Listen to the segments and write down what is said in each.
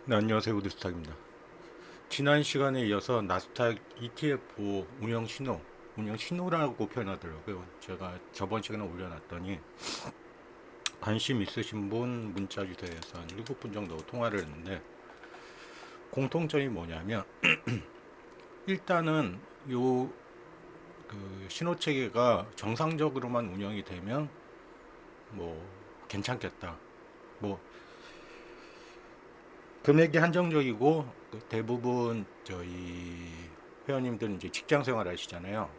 네, 안녕하세요. 우드스탁입니다. 지난 시간에 이어서 나스닥 ETF 운영 신호라고 표현하더라고요. 제가 저번 시간에 올려놨더니 관심 있으신 분 문자 주세요 해서 한 7분 정도 통화를 했는데 공통점이 뭐냐면 일단은 요 신호 체계가 정상적으로만 운영이 되면 뭐 괜찮겠다. 뭐 금액이 한정적이고 대부분 저희 회원님들은 이제 직장 생활 하시잖아요.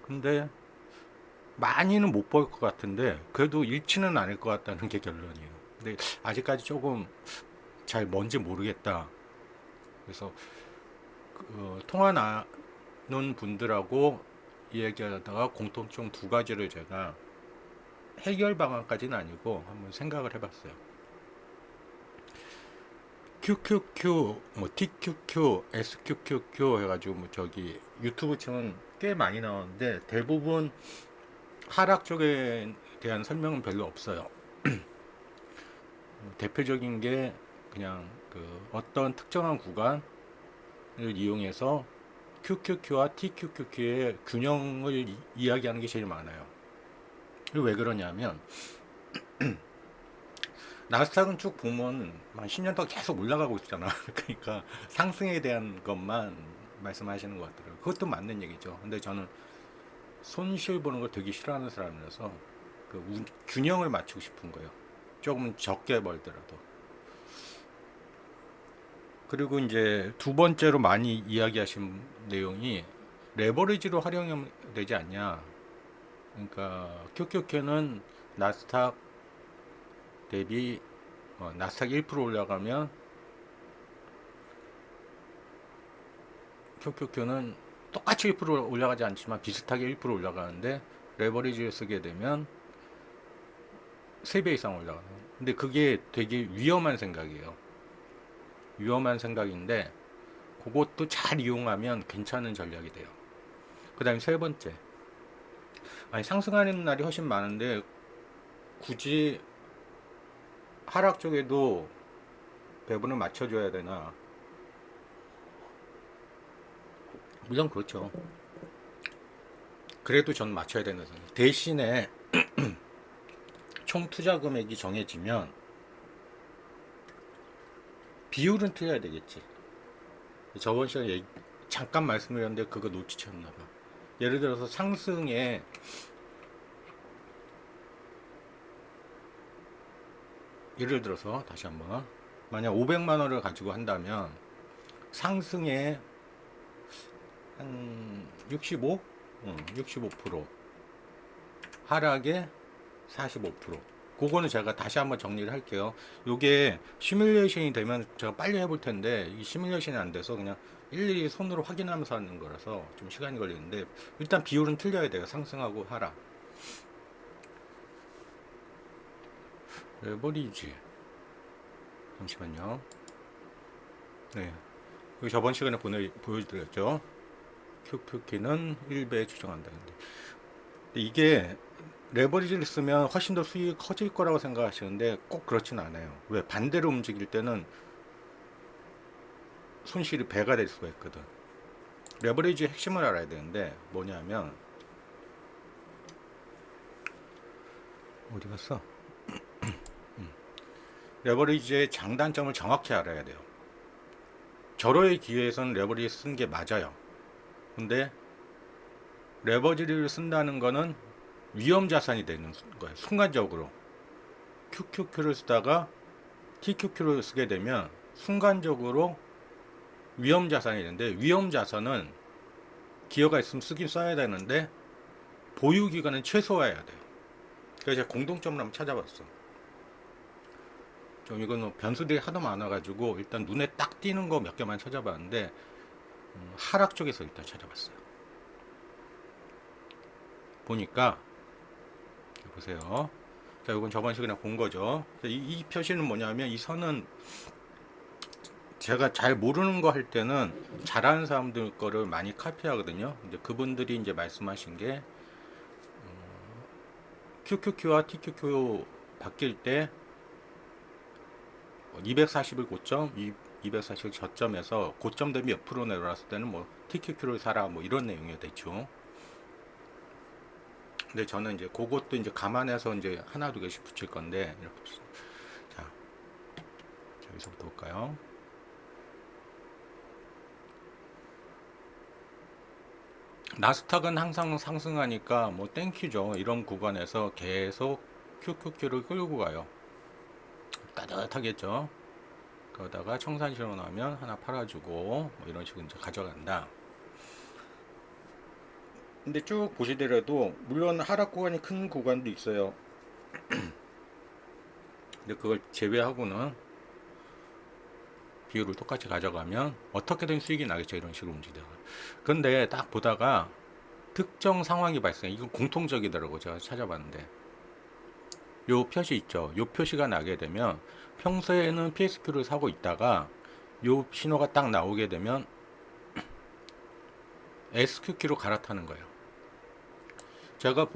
근데 많이는 못 벌 것 같은데 그래도 잃지는 않을 것 같다는 게 결론이에요. 근데 아직까지 조금 잘 뭔지 모르겠다. 그래서 통화 나눈 분들하고 이야기하다가 공통점 두 가지를 제가 해결 방안까지는 아니고 한번 생각을 해봤어요. QQQ, 뭐 TQQ, SQQQ 해가지고 뭐 저기 유튜브 치면 꽤 많이 나오는데 대부분 하락 쪽에 대한 설명은 별로 없어요. 대표적인 게 그냥 어떤 특정한 구간을 이용해서 QQQ와 TQQQ의 균형을 이야기하는 게 제일 많아요. 왜 그러냐면 나스닥은 쭉 보면 한 10년 동안 계속 올라가고 있잖아. 그러니까 상승에 대한 것만 말씀하시는 것 같더라고요. 그것도 맞는 얘기죠. 근데 저는 손실 보는 걸 되게 싫어하는 사람이라서 균형을 맞추고 싶은 거예요. 조금 적게 벌더라도. 그리고 이제 두 번째로 많이 이야기하신 내용이 레버리지로 활용하면 되지 않냐. 그러니까 QQQ는 나스닥 대비 나스닥 1% 올라가면 QQQ는 똑같이 1% 올라가지 않지만 비슷하게 1% 올라가는데 레버리지를 쓰게 되면 3배 이상 올라가는. 근데 그게 되게 위험한 생각이에요. 위험한 생각인데 그것도 잘 이용하면 괜찮은 전략이 돼요. 그 다음에 세 번째. 아니, 상승하는 날이 훨씬 많은데 굳이 하락 쪽에도 배분을 맞춰줘야 되나? 물론 그렇죠. 그래도 전 맞춰야 되는 생각. 대신에 총 투자 금액이 정해지면 비율은 틀려야 되겠지. 저번 시간에 잠깐 말씀드렸는데 그거 놓치셨나 봐. 예를 들어서 상승에 예를 들어서 다시 한번 만약 500만 원을 가지고 한다면 상승에 한 65? 65% 하락에 45%. 그거는 제가 다시 한번 정리를 할게요. 요게 시뮬레이션이 되면 제가 빨리 해볼 텐데 이 시뮬레이션이 안 돼서 그냥 일일이 손으로 확인하면서 하는 거라서 좀 시간이 걸리는데 일단 비율은 틀려야 돼요. 상승하고 하락. 레버리지. 잠시만요. 네. 여기 저번 시간에 보여드렸죠. QQ키는 1배에 추정한다. 근데 이게 레버리지를 쓰면 훨씬 더 수익이 커질 거라고 생각하시는데 꼭 그렇진 않아요. 왜? 반대로 움직일 때는 손실이 배가 될 수가 있거든. 레버리지의 핵심을 알아야 되는데 뭐냐면 어디 갔어? 레버리지의 장단점을 정확히 알아야 돼요. 절호의 기회에서는 레버리지 쓴 게 맞아요. 근데 레버리지를 쓴다는 거는 위험 자산이 되는 거예요. 순간적으로 QQQ를 쓰다가 TQQ를 쓰게 되면 순간적으로 위험 자산이 되는데 위험 자산은 기여가 있으면 쓰긴 써야 되는데 보유 기간은 최소화해야 돼요. 그래서 제가 공동점을 한번 찾아봤어. 좀 이거는 변수들이 하도 많아가지고 일단 눈에 딱 띄는 거 몇 개만 찾아봤는데 하락 쪽에서 일단 찾아봤어요. 보니까 보세요. 자, 이건 저번 시간에 본 거죠. 이 표시는 뭐냐면 이 선은 제가 잘 모르는 거 할 때는 잘하는 사람들 거를 많이 카피하거든요. 이제 그분들이 이제 말씀하신 게 QQQ와 TQQ 바뀔 때 240일 고점, 240일 저점에서 고점 대비 몇 프로 내려왔을 때는 뭐 TQQ를 사라 뭐 이런 내용이에요 대충. 근데 저는 이제 그것도 이제 감안해서 이제 하나 두 개씩 붙일 건데 이렇게 자 여기서부터 볼까요? 나스닥은 항상 상승하니까 뭐 땡큐죠. 이런 구간에서 계속 QQQ를 끌고 가요. 따뜻하겠죠. 그러다가 청산시로 나면 하나 팔아주고 뭐 이런 식으로 이제 가져간다. 근데 쭉 보시더라도 물론 하락 구간이 큰 구간도 있어요. 근데 그걸 제외하고는 비율을 똑같이 가져가면 어떻게든 수익이 나겠죠. 이런 식으로 움직이다가. 근데 딱 보다가 특정 상황이 발생. 이건 공통적이더라고 제가 찾아봤는데. 요 표시 있죠. 요 표시가 나게 되면 평소에는 PSQ를 사고 있다가 요 신호가 딱 나오게 되면 SQQ로 갈아타는 거예요. 제가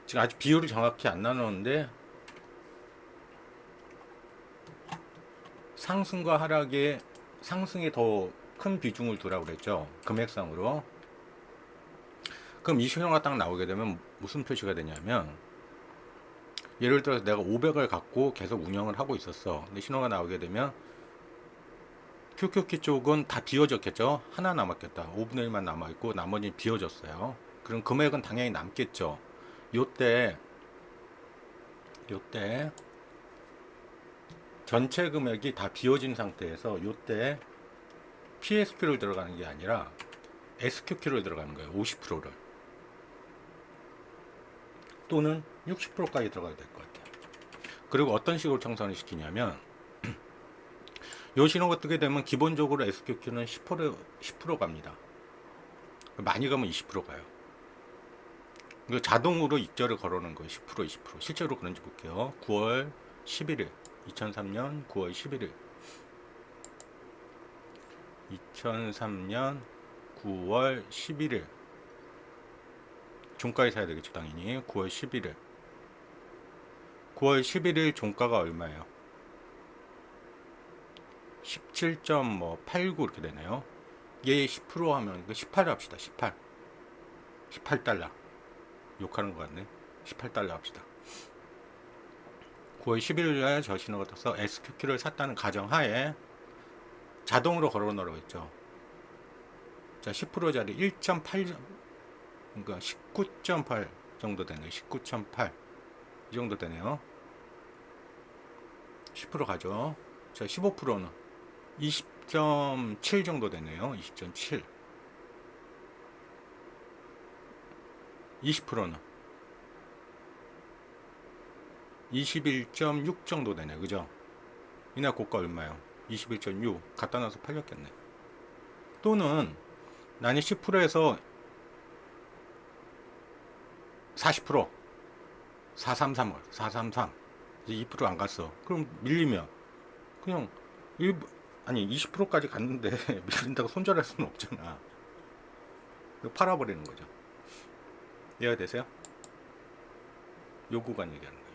지금 아직 비율을 정확히 안 나눴는데 상승과 하락에 상승에 더 큰 비중을 두라고 그랬죠. 금액상으로. 그럼 이 신호가 딱 나오게 되면 무슨 표시가 되냐면 예를 들어서 내가 500을 갖고 계속 운영을 하고 있었어. 근데 신호가 나오게 되면 QQQ 쪽은 다 비워졌겠죠. 하나 남았겠다. 5분의 1만 남아있고 나머지는 비워졌어요. 그럼 금액은 당연히 남겠죠. 요때 전체 금액이 다 비워진 상태에서 요때 PSQ를 들어가는 게 아니라 SQQ를 들어가는 거예요. 50%를 또는 60%까지 들어가야 될 것 같아요. 그리고 어떤 식으로 청산을 시키냐면 요 신호가 뜨게 되면 기본적으로 SQQ는 10% 갑니다. 많이 가면 20% 가요. 자동으로 익절을 걸어놓은 거예요. 10% 20%. 실제로 그런지 볼게요. 9월 11일 2003년 9월 11일 2003년 9월 11일 종가에 사야 되겠죠. 당연히 9월 11일 9월 11일 종가가 얼마예요? 17.89 이렇게 되네요. 얘 10% 하면 18 합시다. 18달러 욕하는 것 같네. 18달러 합시다. 9월 11일에 저 신호가 떠서 SQQ를 샀다는 가정하에 자동으로 걸어놓으라고 했죠. 자, 10%짜리 1.8 그러니까 19.8 정도 되네요. 19.8 이 정도 되네요. 10% 가죠. 자, 15%는 20.7 정도 되네요. 20.7 20%는 21.6 정도 되네. 그죠? 이날 고가 얼마요? 21.6 갖다 놔서 팔렸겠네. 또는 나는 10%에서 40% 433 이제 2%안 갔어. 그럼 밀리면 그냥 일부 아니 20%까지 갔는데 밀린다고 손절할 수는 없잖아. 팔아버리는 거죠. 이해가 되세요? 요 구간 얘기하는 거예요.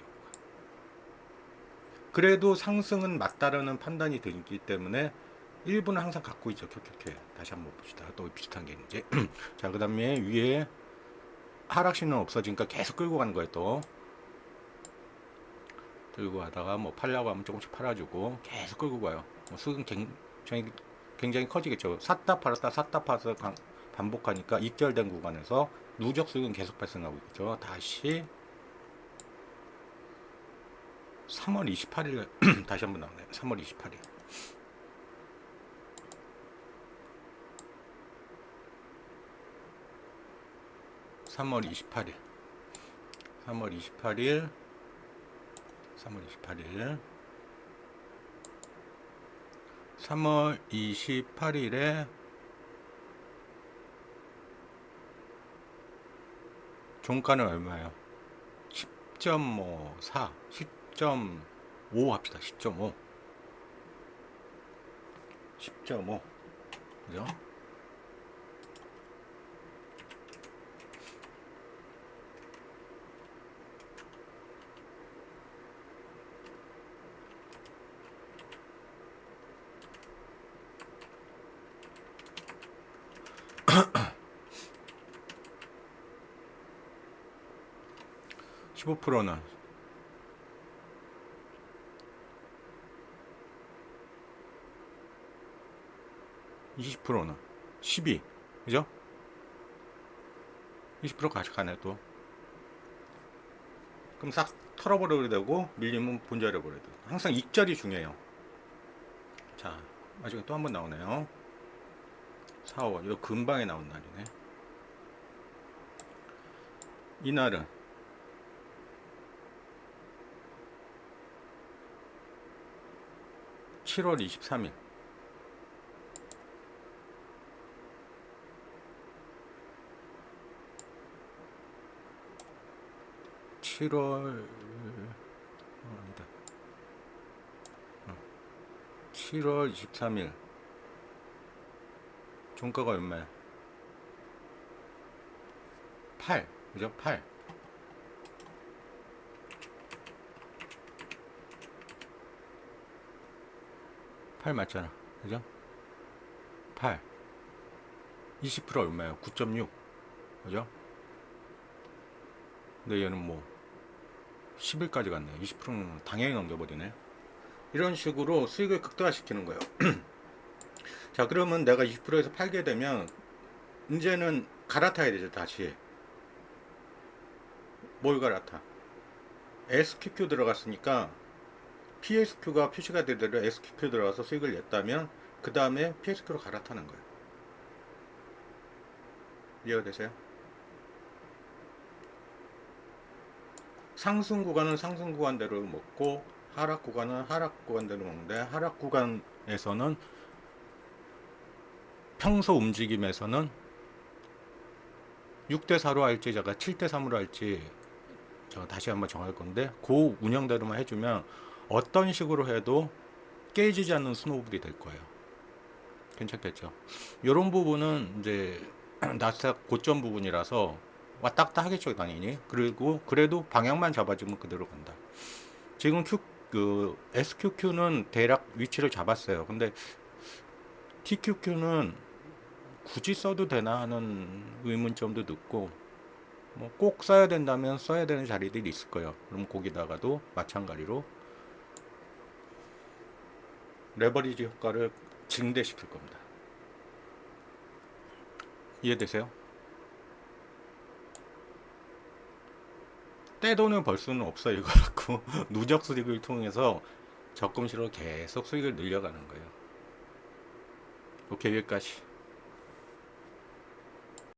그래도 상승은 맞다라는 판단이 되기 때문에 1분은 항상 갖고 있죠. 켜켜켜. 다시 한번 봅시다. 또 비슷한 게 있는지. 자, 그 다음에 위에 하락신은 없어지니까 계속 끌고 가는 거예요. 또 들고 가다가 뭐 팔려고 하면 조금씩 팔아주고 계속 끌고 가요. 뭐 수익은 굉장히 커지겠죠. 샀다 팔았다 샀다 팔았다 반복하니까 익절된 구간에서 누적 수익은 계속 발생하고 있죠. 다시 3월 28일 다시 한번 나오네요. 3월 28일 3월 28일 3월 28일 3월 28일 3월 28일에 종가는 얼마예요? 10.4 10.5 합시다. 10.5 10.5 그죠? 15%는 20%는 12, 그죠? 20% 가져가네 또. 그럼 싹 털어버려도 되고 밀리면 분절해버려도 되고. 항상 익절이 중요해요. 자, 나중에 또 한 번 나오네요. 4월 이거 금방에 나온 날이네. 이날은 7월 23일. 7월 아니다. 7월 23일. 종가가 얼마야? 8. 그죠? 8. 8 맞잖아. 그죠? 8. 20% 얼마예요? 9.6. 그죠? 근데 얘는 뭐 10일까지 갔네. 20%는 당연히 넘겨버리네. 이런 식으로 수익을 극대화시키는 거예요. 자, 그러면 내가 20%에서 팔게 되면 이제는 갈아타야 되죠. 다시 뭘 갈아타? SQQ 들어갔으니까 PSQ가 표시가 되대로 SQQ 들어가서 수익을 냈다면 그 다음에 PSQ로 갈아타는 거예요. 이해가 되세요? 상승 구간은 상승 구간대로 먹고 하락 구간은 하락 구간대로 먹는데, 하락 구간에서는 평소 움직임에서는 6대4로 할지 제가 7대3으로 할지 제가 다시 한번 정할 건데, 그 운영대로만 해주면 어떤 식으로 해도 깨지지 않는 스노우볼이 될 거예요. 괜찮겠죠? 이런 부분은 이제 나스닥 고점 부분이라서 왔다 갔다 하겠죠, 당연히. 그리고 그래도 방향만 잡아주면 그대로 간다. 지금 SQQ는 대략 위치를 잡았어요. 근데 TQQ는 굳이 써도 되나 하는 의문점도 듣고, 뭐 꼭 써야 된다면 써야 되는 자리들이 있을 거예요. 그럼 거기다가도 마찬가지로 레버리지 효과를 증대시킬 겁니다. 이해되세요? 떼돈을 벌 수는 없어요. 이거 갖고 누적 수익을 통해서 적금식으로 계속 수익을 늘려가는 거예요. 오케이, 여기까지.